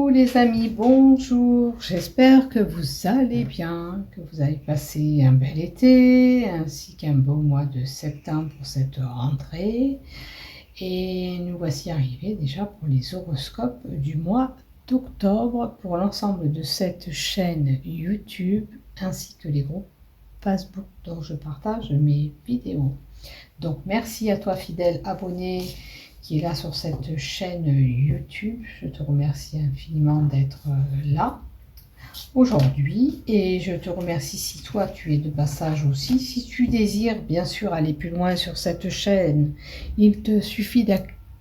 Coucou les amis, bonjour, j'espère que vous allez bien, que vous avez passé un bel été ainsi qu'un beau mois de septembre pour cette rentrée. Et nous voici arrivés déjà pour les horoscopes du mois d'octobre pour l'ensemble de cette chaîne YouTube ainsi que les groupes Facebook dont je partage mes vidéos. Donc merci à toi fidèle abonné qui est là sur cette chaîne YouTube. Je te remercie infiniment d'être là aujourd'hui et je te remercie si toi tu es de passage aussi. Si tu désires bien sûr aller plus loin sur cette chaîne, il te suffit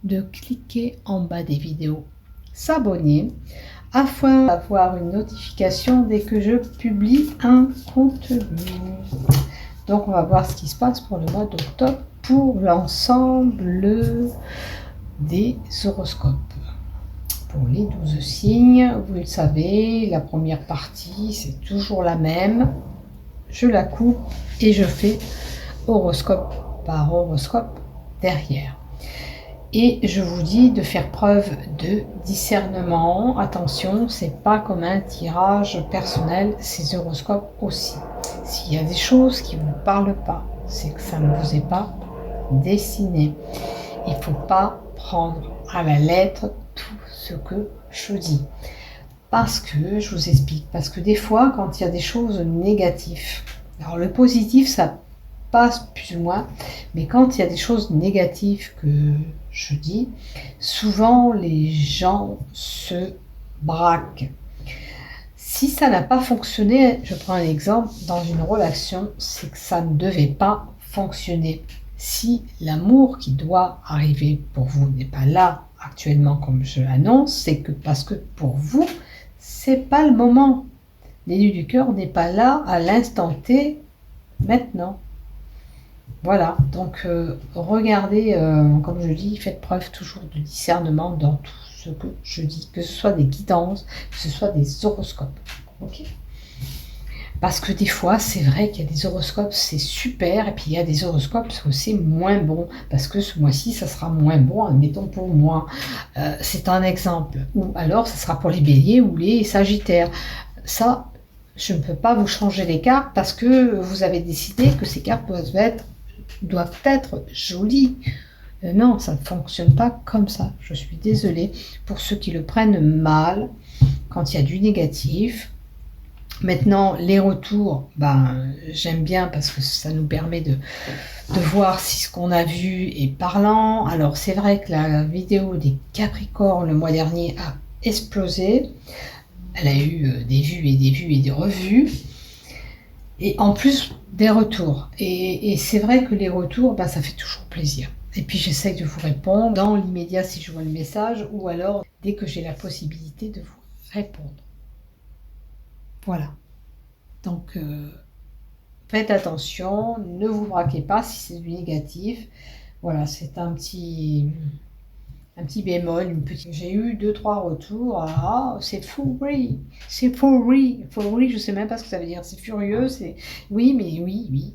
de cliquer en bas des vidéos, s'abonner afin d'avoir une notification dès que je publie un contenu. Donc on va voir ce qui se passe pour le mois d'octobre pour l'ensemble des horoscopes. Pour les 12 signes, vous le savez, la première partie, c'est toujours la même. Je la coupe et je fais horoscope par horoscope derrière. Et je vous dis de faire preuve de discernement. Attention, c'est pas comme un tirage personnel, ces horoscopes aussi. S'il y a des choses qui ne vous parlent pas, c'est que ça ne vous est pas destiné. Il ne faut pas prendre à la lettre tout ce que je dis. Parce que, je vous explique, parce que des fois, quand il y a des choses négatives, alors le positif, ça passe plus ou moins, mais quand il y a des choses négatives que je dis, souvent les gens se braquent. Si ça n'a pas fonctionné, je prends un exemple, dans une relation, c'est que ça ne devait pas fonctionner. Si l'amour qui doit arriver pour vous n'est pas là actuellement comme je l'annonce, c'est que parce que pour vous, c'est pas le moment. L'élu du cœur n'est pas là à l'instant T maintenant. Voilà, donc regardez, comme je dis, faites preuve toujours de discernement dans tout ce que je dis, que ce soit des guidances, que ce soit des horoscopes. Ok ? Parce que des fois, c'est vrai qu'il y a des horoscopes, c'est super, et puis il y a des horoscopes où c'est moins bon, parce que ce mois-ci, ça sera moins bon, admettons pour moi. C'est un exemple. Ou alors, ça sera pour les béliers ou les sagittaires. Ça, je ne peux pas vous changer les cartes, parce que vous avez décidé que ces cartes doivent être jolies. Non, ça ne fonctionne pas comme ça. Je suis désolée pour ceux qui le prennent mal, quand il y a du négatif. Maintenant, les retours, j'aime bien parce que ça nous permet de voir si ce qu'on a vu est parlant. Alors, c'est vrai que la vidéo des Capricornes le mois dernier a explosé. Elle a eu des vues et des vues et des revues. Et en plus, des retours. Et c'est vrai que les retours, ça fait toujours plaisir. Et puis, j'essaye de vous répondre dans l'immédiat si je vois le message ou alors dès que j'ai la possibilité de vous répondre. Voilà. Donc, faites attention, ne vous braquez pas si c'est du négatif. Voilà, c'est un petit bémol, J'ai eu 2-3 retours. Ah, c'est fury, je sais même pas ce que ça veut dire. C'est furieux, c'est... Oui, mais oui.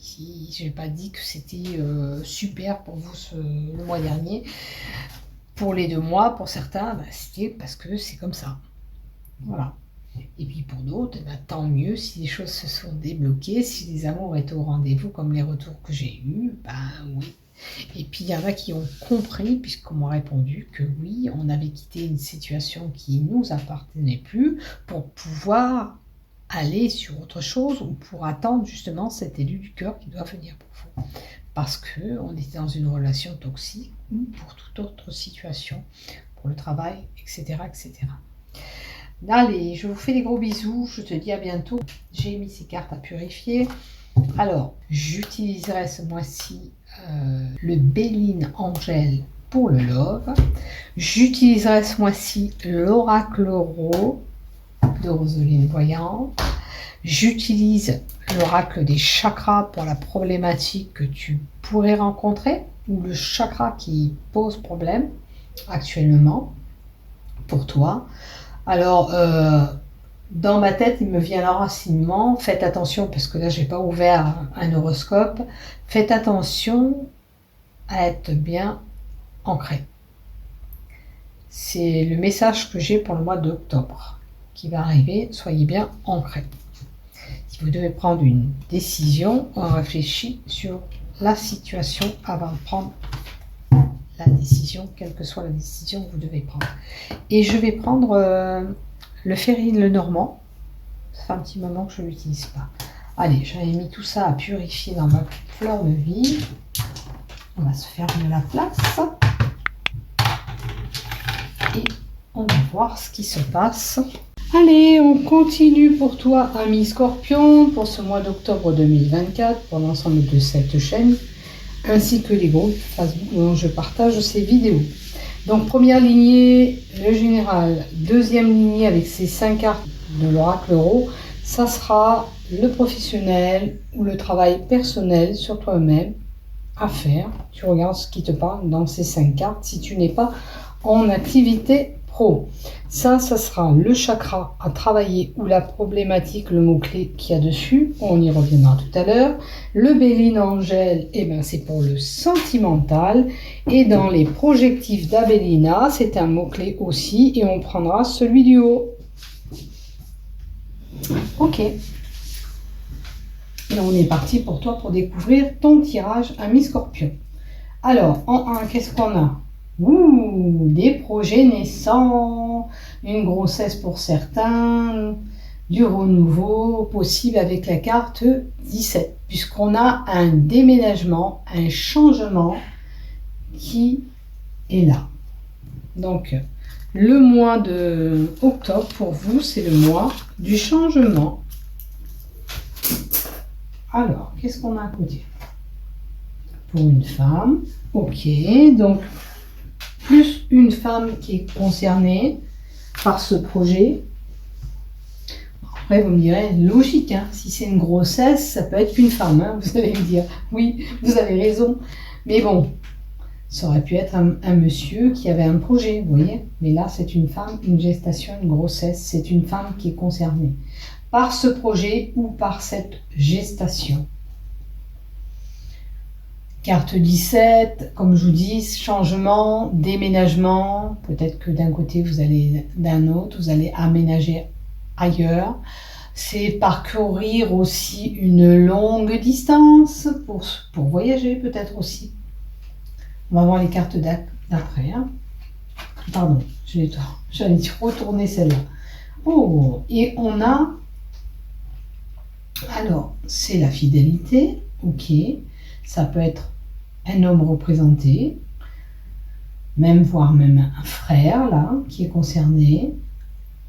Si, j'ai pas dit que c'était super pour vous le mois dernier. Pour les 2 mois, pour certains, c'était parce que c'est comme ça. Voilà. Et puis pour d'autres, tant mieux si les choses se sont débloquées, si les amours étaient au rendez-vous comme les retours que j'ai eus, oui. Et puis il y en a qui ont compris, puisqu'on m'a répondu que oui, on avait quitté une situation qui ne nous appartenait plus pour pouvoir aller sur autre chose ou pour attendre justement cet élu du cœur qui doit venir pour vous. Parce qu'on était dans une relation toxique ou pour toute autre situation, pour le travail, etc. Allez, je vous fais des gros bisous, je te dis à bientôt. J'ai mis ces cartes à purifier. Alors, j'utiliserai ce mois-ci le Béline Angel pour le love. J'utiliserai ce mois-ci l'Oracle Ro de Roseline Voyante. J'utilise l'Oracle des chakras pour la problématique que tu pourrais rencontrer ou le chakra qui pose problème actuellement pour toi. Alors, dans ma tête, il me vient l'enracinement. Faites attention, parce que là, je n'ai pas ouvert un horoscope. Faites attention à être bien ancré. c'est le message que j'ai pour le mois d'octobre qui va arriver. Soyez bien ancrés. Si vous devez prendre une décision, on réfléchit sur la situation avant de prendre la décision, quelle que soit la décision que vous devez prendre. Et je vais prendre le Ferry Lenormand. Ça fait un petit moment que je ne l'utilise pas. Allez, j'avais mis tout ça à purifier dans ma fleur de vie. On va se faire de la place. Et on va voir ce qui se passe. Allez, on continue pour toi, ami Scorpion, pour ce mois d'octobre 2024, pour l'ensemble de cette chaîne, ainsi que les groupes Facebook dont je partage ces vidéos. Donc, première lignée, le général. Deuxième lignée avec ces 5 cartes de l'oracle euro, ça sera le professionnel ou le travail personnel sur toi-même à faire. Tu regardes ce qui te parle dans ces 5 cartes si tu n'es pas en activité pro. Ça sera le chakra à travailler ou la problématique, le mot-clé qu'il y a dessus. On y reviendra tout à l'heure. Le Béline Angèle, eh ben, c'est pour le sentimental. Et dans les projectifs d'Abélina, c'est un mot-clé aussi. Et on prendra celui du haut. Ok. Et on est parti pour toi pour découvrir ton tirage, ami Scorpion. Alors, en 1, qu'est-ce qu'on a? Des projets naissants, une grossesse pour certains, du renouveau possible avec la carte 17, puisqu'on a un déménagement, un changement qui est là. Donc, le mois de octobre, pour vous, c'est le mois du changement. Alors, qu'est-ce qu'on a à côté? Pour une femme, ok, donc plus une femme qui est concernée par ce projet. Après, vous me direz, logique, hein, si c'est une grossesse, ça peut être qu'une femme, hein, vous allez me dire, oui, vous avez raison. Mais bon, ça aurait pu être un monsieur qui avait un projet, vous voyez. Mais là, c'est une femme, une gestation, une grossesse, c'est une femme qui est concernée par ce projet ou par cette gestation. Carte 17, comme je vous dis, changement, déménagement. Peut-être que d'un côté, vous allez d'un autre, vous allez aménager ailleurs. C'est parcourir aussi une longue distance pour voyager peut-être aussi. On va voir les cartes d'après. Hein. Pardon, j'allais retourner celle-là. Oh, et on a... Alors, c'est la fidélité, ok. Ça peut être un homme représenté, voire même un frère, là, qui est concerné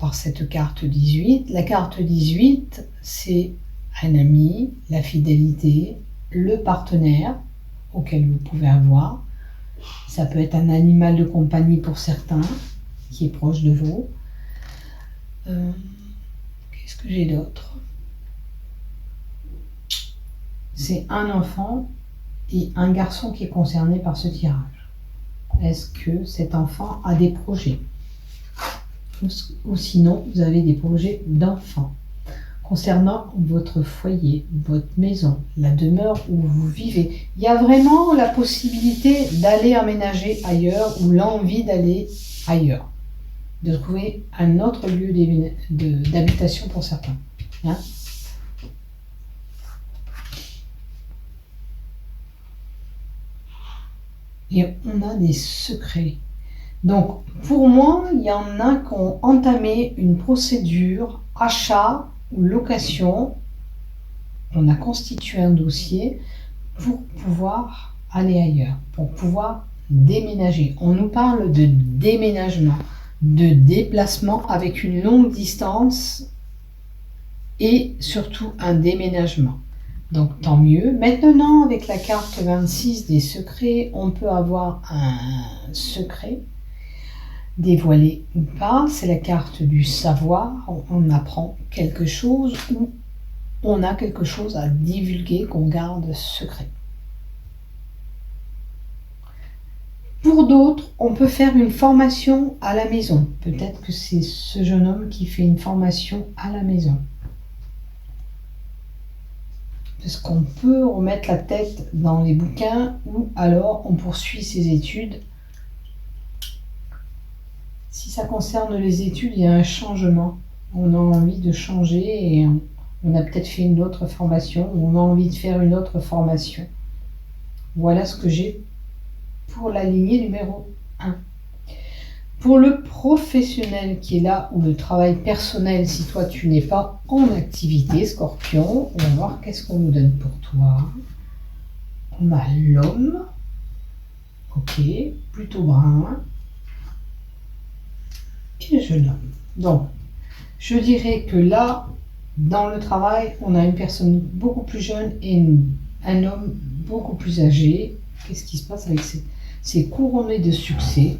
par cette carte 18. La carte 18, c'est un ami, la fidélité, le partenaire auquel vous pouvez avoir. Ça peut être un animal de compagnie pour certains, qui est proche de vous. Qu'est-ce que j'ai d'autre? C'est un enfant et un garçon qui est concerné par ce tirage. Est-ce que cet enfant a des projets? Ou sinon, vous avez des projets d'enfants concernant votre foyer, votre maison, la demeure où vous vivez. Il y a vraiment la possibilité d'aller emménager ailleurs ou l'envie d'aller ailleurs, de trouver un autre lieu d'habitation pour certains. Hein? Et on a des secrets. Donc, pour moi, il y en a qui ont entamé une procédure achat ou location. On a constitué un dossier pour pouvoir aller ailleurs, pour pouvoir déménager. On nous parle de déménagement, de déplacement avec une longue distance et surtout un déménagement. Donc tant mieux. Maintenant, avec la carte 26 des secrets, on peut avoir un secret, dévoilé ou pas. C'est la carte du savoir. On apprend quelque chose ou on a quelque chose à divulguer qu'on garde secret. Pour d'autres, on peut faire une formation à la maison. Peut-être que c'est ce jeune homme qui fait une formation à la maison. Parce qu'on peut remettre la tête dans les bouquins ou alors on poursuit ses études Si ça concerne les études, il y a un changement. On a envie de changer et on a peut-être fait une autre formation ou on a envie de faire une autre formation. Voilà ce que j'ai pour la lignée numéro 1. Pour le professionnel qui est là, ou le travail personnel, si toi tu n'es pas en activité, Scorpion, on va voir qu'est-ce qu'on nous donne pour toi. On a l'homme, ok, plutôt brun, et le jeune homme. Donc, je dirais que là, dans le travail, on a une personne beaucoup plus jeune et un homme beaucoup plus âgé. Qu'est-ce qui se passe avec ces couronnés de succès?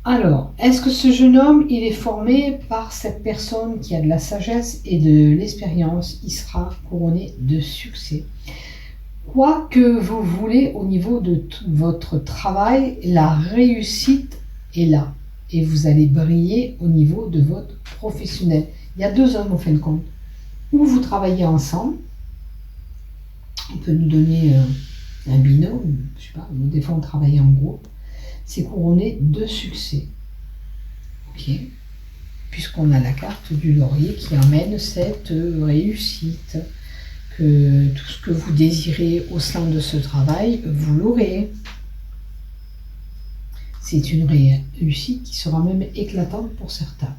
Alors, est-ce que ce jeune homme, il est formé par cette personne qui a de la sagesse et de l'expérience? Il sera couronné de succès. Quoi que vous voulez au niveau de votre travail, la réussite est là. Et vous allez briller au niveau de votre professionnel. Il y a deux hommes, en fin de compte. Ou vous travaillez ensemble. On peut nous donner un binôme, je sais pas, des fois on travaille en groupe. C'est couronné de succès. Ok. Puisqu'on a la carte du laurier qui amène cette réussite. Que tout ce que vous désirez au sein de ce travail, vous l'aurez. C'est une réussite qui sera même éclatante pour certains.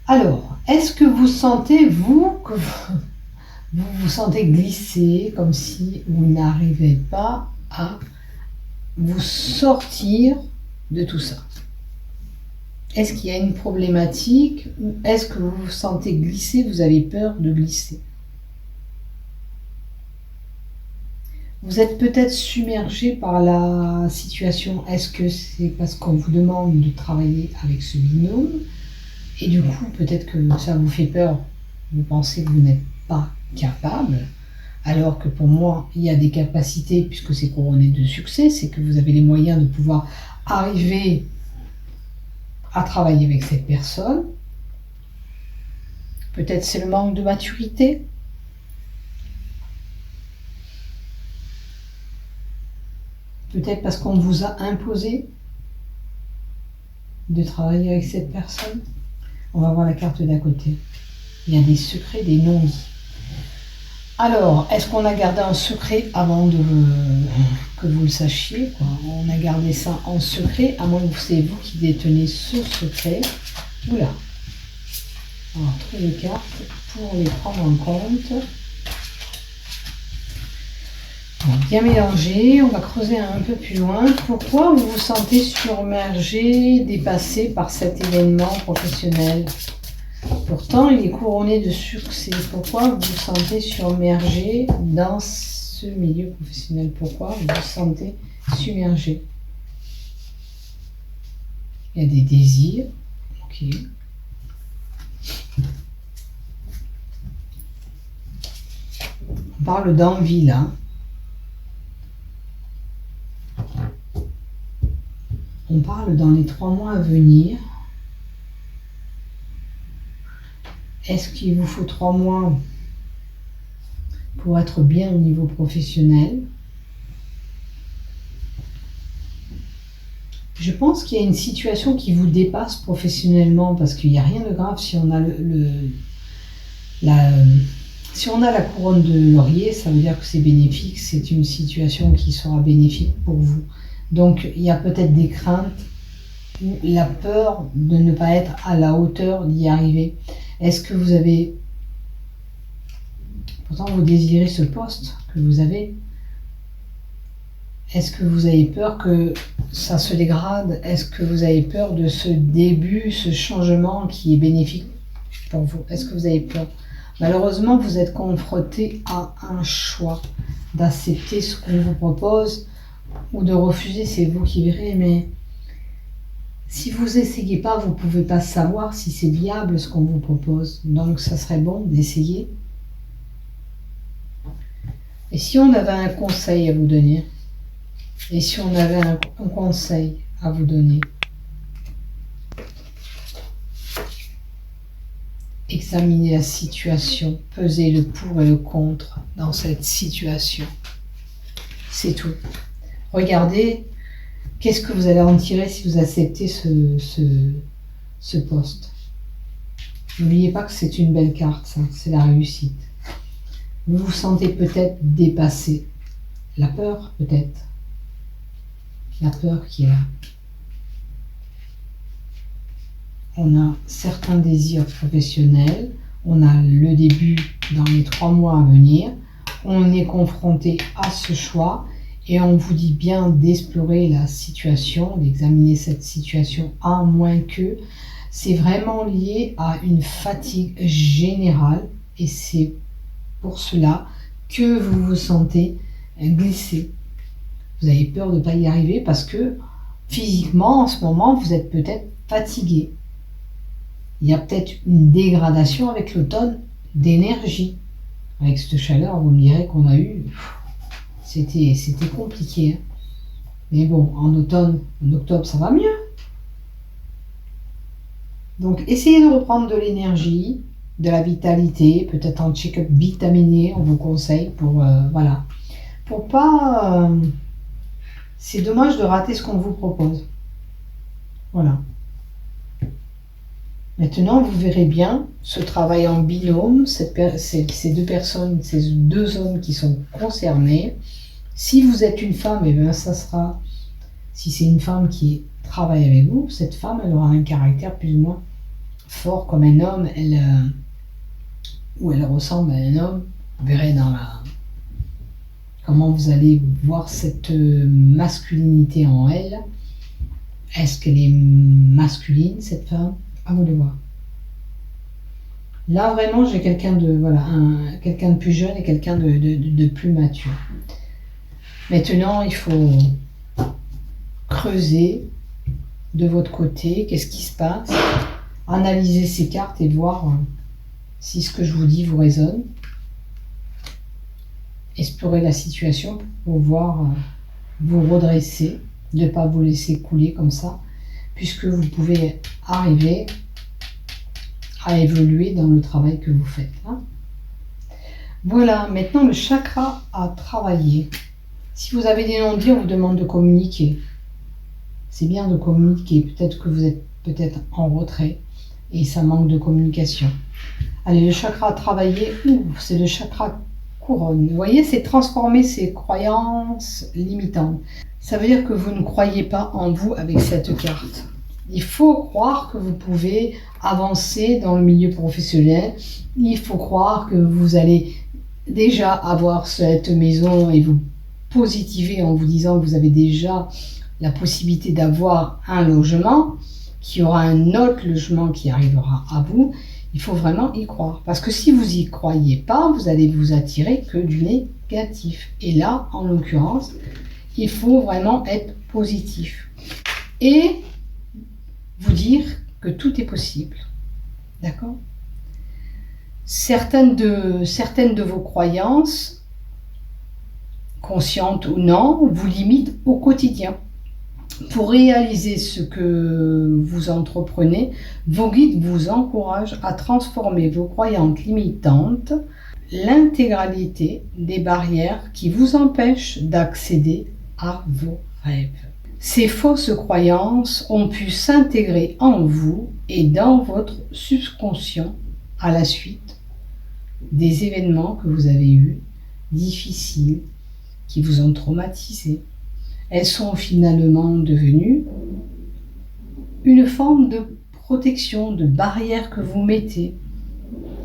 Alors, est-ce que vous sentez, que vous vous sentez glisser comme si vous n'arrivez pas à vous sortir de tout ça? Est-ce qu'il y a une problématique ou est-ce que vous vous sentez glisser, vous avez peur de glisser? Vous êtes peut-être submergé par la situation. Est-ce que c'est parce qu'on vous demande de travailler avec ce binôme? Et du coup, peut-être que ça vous fait peur. Vous pensez que vous n'êtes pas capable. Alors que pour moi, il y a des capacités, puisque c'est couronné de succès, c'est que vous avez les moyens de pouvoir arriver à travailler avec cette personne. Peut-être c'est le manque de maturité. Peut-être parce qu'on vous a imposé de travailler avec cette personne. On va voir la carte d'à côté. Il y a des secrets, des non-dits. Alors, est-ce qu'on a gardé un secret avant que vous le sachiez, quoi? On a gardé ça en secret, à moins que c'est vous qui détenez ce secret. Oula. Alors, tous les cartes pour les prendre en compte. Bien mélangé, on va creuser un peu plus loin. Pourquoi vous vous sentez submergé, dépassé par cet événement professionnel? Pourtant, il est couronné de succès. Pourquoi vous vous sentez submergé dans ce milieu professionnel? Pourquoi vous vous sentez submergé? Il y a des désirs. Ok. On parle d'envie là. On parle dans les 3 mois à venir. Est-ce qu'il vous faut 3 mois pour être bien au niveau professionnel? Je pense qu'il y a une situation qui vous dépasse professionnellement parce qu'il n'y a rien de grave si on a si on a la couronne de laurier, ça veut dire que c'est bénéfique, c'est une situation qui sera bénéfique pour vous. Donc il y a peut-être des craintes ou la peur de ne pas être à la hauteur d'y arriver. Est-ce que vous avez... Pourtant vous désirez ce poste que vous avez. Est-ce que vous avez peur que ça se dégrade? Est-ce que vous avez peur de ce début, ce changement qui est bénéfique pour vous? Est-ce que vous avez peur? Malheureusement, vous êtes confronté à un choix d'accepter ce qu'on vous propose ou de refuser, c'est vous qui verrez, mais si vous essayez pas, vous pouvez pas savoir si c'est viable ce qu'on vous propose. Donc, ça serait bon d'essayer. Et si on avait un conseil à vous donner? Et si on avait un conseil à vous donner? Examinez la situation, pesez le pour et le contre dans cette situation. C'est tout. Regardez Qu'est-ce que vous allez en tirer si vous acceptez ce poste? N'oubliez pas que c'est une belle carte, ça, c'est la réussite. Vous vous sentez peut-être dépassé. La peur, peut-être. La peur qui est là. On a certains désirs professionnels. On a le début dans les 3 mois à venir. On est confronté à ce choix et on vous dit bien d'explorer la situation, d'examiner cette situation à moins que c'est vraiment lié à une fatigue générale et c'est pour cela que vous vous sentez glissé. Vous avez peur de ne pas y arriver parce que physiquement, en ce moment, vous êtes peut-être fatigué. Il y a peut-être une dégradation avec l'automne d'énergie. Avec cette chaleur, vous me direz qu'on a eu, c'était compliqué. Hein. Mais bon, en automne, en octobre, ça va mieux. Donc, essayez de reprendre de l'énergie, de la vitalité, peut-être un check-up vitaminé, on vous conseille pour, voilà. Pour pas... c'est dommage de rater ce qu'on vous propose. Voilà. Maintenant, vous verrez bien ce travail en binôme, ces 2 personnes, ces 2 hommes qui sont concernés. Si vous êtes une femme, et bien ça sera, si c'est une femme qui travaille avec vous, cette femme, elle aura un caractère plus ou moins fort comme un homme, ou elle ressemble à un homme. Vous verrez dans comment vous allez voir cette masculinité en elle. Est-ce qu'elle est masculine, cette femme? À vous de voir. Là, vraiment, j'ai quelqu'un de, voilà, quelqu'un de plus jeune et quelqu'un de plus mature. Maintenant, il faut creuser de votre côté. Qu'est-ce qui se passe? Analyser ces cartes et voir si ce que je vous dis vous résonne. Explorer la situation pour pouvoir vous redresser, de ne pas vous laisser couler comme ça, puisque vous pouvez arriver à évoluer dans le travail que vous faites. Hein. Voilà, maintenant le chakra à travailler. Si vous avez des non-dits, on vous demande de communiquer. C'est bien de communiquer. Peut-être que vous êtes peut-être en retrait et ça manque de communication. Allez, le chakra à travailler, c'est le chakra couronne. Vous voyez, c'est transformer ces croyances limitantes. Ça veut dire que vous ne croyez pas en vous avec cette carte. Il faut croire que vous pouvez avancer dans le milieu professionnel. Il faut croire que vous allez déjà avoir cette maison et vous positiver en vous disant que vous avez déjà la possibilité d'avoir un logement, qu'il y aura un autre logement qui arrivera à vous. Il faut vraiment y croire. Parce que si vous n'y croyez pas, vous allez vous attirer que du négatif. Et là, en l'occurrence, il faut vraiment être positif. Et vous dire que tout est possible. D'accord? Certaines de vos croyances, conscientes ou non, vous limitent au quotidien. Pour réaliser ce que vous entreprenez, vos guides vous encouragent à transformer vos croyances limitantes, l'intégralité des barrières qui vous empêchent d'accéder à vos rêves. Ces fausses croyances ont pu s'intégrer en vous et dans votre subconscient à la suite des événements que vous avez eus, difficiles, qui vous ont traumatisé. Elles sont finalement devenues une forme de protection, de barrière que vous mettez.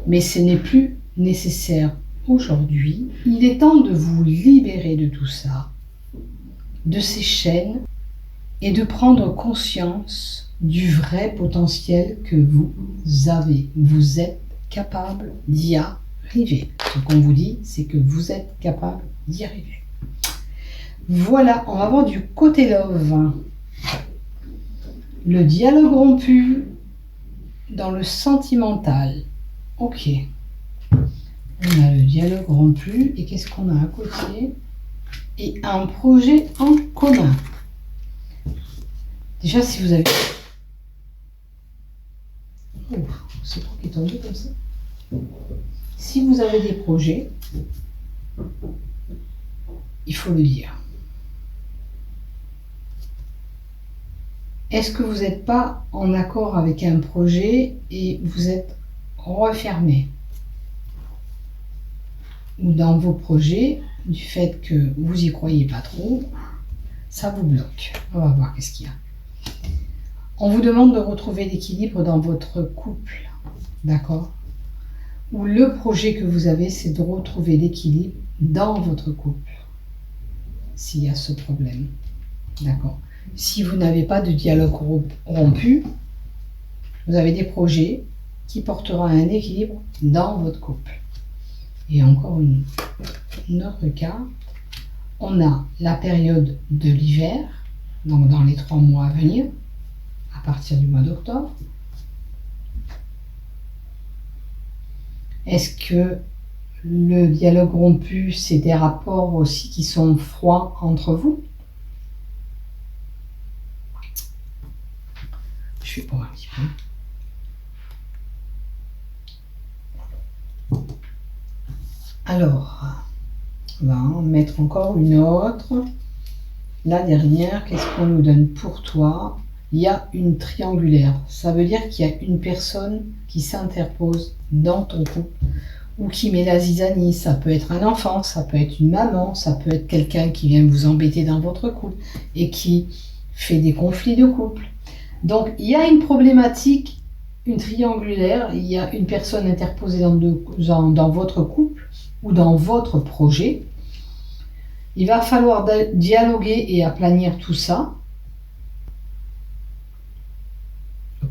Mais ce n'est plus nécessaire aujourd'hui. Il est temps de vous libérer de tout ça, de ces chaînes, et de prendre conscience du vrai potentiel que vous avez. Vous êtes capable d'y arriver. Ce qu'on vous dit, c'est que vous êtes capable d'y arriver. Voilà, on va voir du côté love. Le dialogue rompu dans le sentimental. Ok. On a le dialogue rompu. Et qu'est-ce qu'on a à côté? Et un projet en commun. Déjà, si vous avez... Oh, c'est trop qui est tombé comme ça. Si vous avez des projets, il faut le dire. Est-ce que vous n'êtes pas en accord avec un projet et vous êtes refermé? Ou dans vos projets, du fait que vous y croyez pas trop, ça vous bloque. On va voir qu'est-ce qu'il y a. On vous demande de retrouver l'équilibre dans votre couple, d'accord? Ou le projet que vous avez, c'est de retrouver l'équilibre dans votre couple, s'il y a ce problème, d'accord? Si vous n'avez pas de dialogue rompu, vous avez des projets qui porteront un équilibre dans votre couple. Et encore une autre carte, on a la période de l'hiver, donc dans les 3 mois à venir, à partir du mois d'octobre. Est-ce que le dialogue rompu, c'est des rapports aussi qui sont froids entre vous? Je vais boire un petit peu. Alors, on va en mettre encore une autre. La dernière, qu'est-ce qu'on nous donne pour toi? Il y a une triangulaire. Ça veut dire qu'il y a une personne qui s'interpose dans ton couple ou qui met la zizanie. Ça peut être un enfant, ça peut être une maman, ça peut être quelqu'un qui vient vous embêter dans votre couple et qui fait des conflits de couple. Donc, il y a une problématique, une triangulaire, il y a une personne interposée dans votre couple ou dans votre projet. Il va falloir dialoguer et aplanir tout ça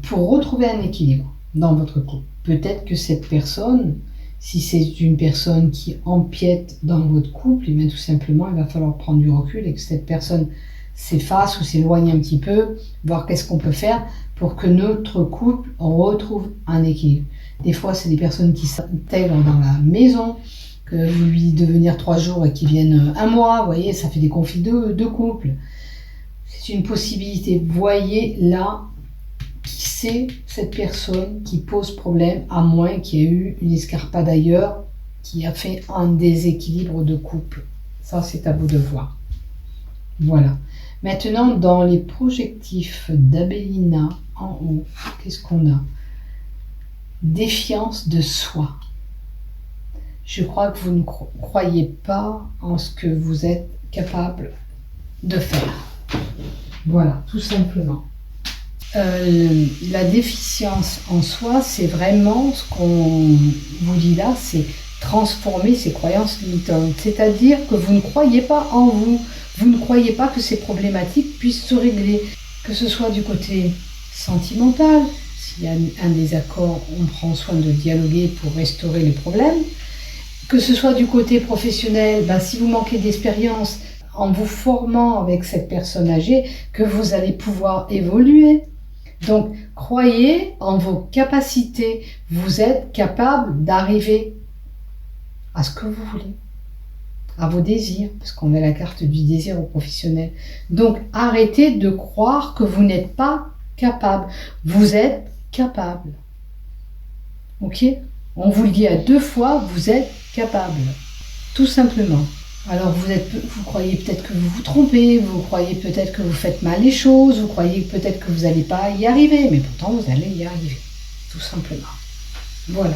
pour retrouver un équilibre dans votre couple. Peut-être que cette personne, si c'est une personne qui empiète dans votre couple, et bien tout simplement, il va falloir prendre du recul et que cette personne s'efface ou s'éloigne un petit peu, voir qu'est-ce qu'on peut faire pour que notre couple retrouve un équilibre. Des fois, c'est des personnes qui s'intègrent dans la maison, que vous lui dites de venir 3 jours et qui viennent 1 mois, vous voyez, ça fait des conflits de couple. C'est une possibilité. Voyez là qui c'est cette personne qui pose problème, à moins qu'il y ait eu une escarpade ailleurs qui a fait un déséquilibre de couple. Ça, c'est à vous de voir. Voilà. Maintenant, dans les projectifs d'Abélina, en haut, qu'est-ce qu'on a? Défiance de soi. Je crois que vous ne croyez pas en ce que vous êtes capable de faire. Voilà, tout simplement. La déficience en soi, c'est vraiment ce qu'on vous dit là, c'est transformer ses croyances limitantes. C'est-à-dire que vous ne croyez pas en vous. Vous ne croyez pas que ces problématiques puissent se régler. Que ce soit du côté sentimental, s'il y a un désaccord, on prend soin de dialoguer pour restaurer les problèmes. Que ce soit du côté professionnel, si vous manquez d'expérience, en vous formant avec cette personne âgée, que vous allez pouvoir évoluer. Donc, croyez en vos capacités. Vous êtes capable d'arriver à ce que vous voulez, à vos désirs, parce qu'on a la carte du désir au professionnel. Donc, arrêtez de croire que vous n'êtes pas capable. Vous êtes capable. Ok ? On vous le dit à 2 fois, vous êtes capable. Tout simplement. Alors vous croyez peut-être que vous vous trompez, vous croyez peut-être que vous faites mal les choses, vous croyez peut-être que vous n'allez pas y arriver, mais pourtant vous allez y arriver. Tout simplement. Voilà.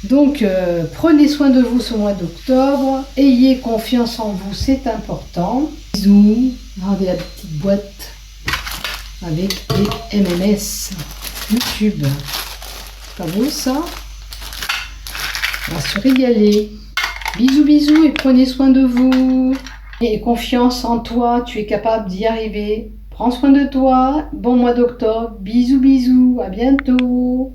Donc prenez soin de vous ce mois d'octobre, ayez confiance en vous, c'est important. Bisous. Regardez la petite boîte avec les MMS YouTube. C'est pas beau ça? On va se régaler. Bisous, bisous et prenez soin de vous. Et confiance en toi, tu es capable d'y arriver. Prends soin de toi. Bon mois d'octobre. Bisous, bisous. À bientôt.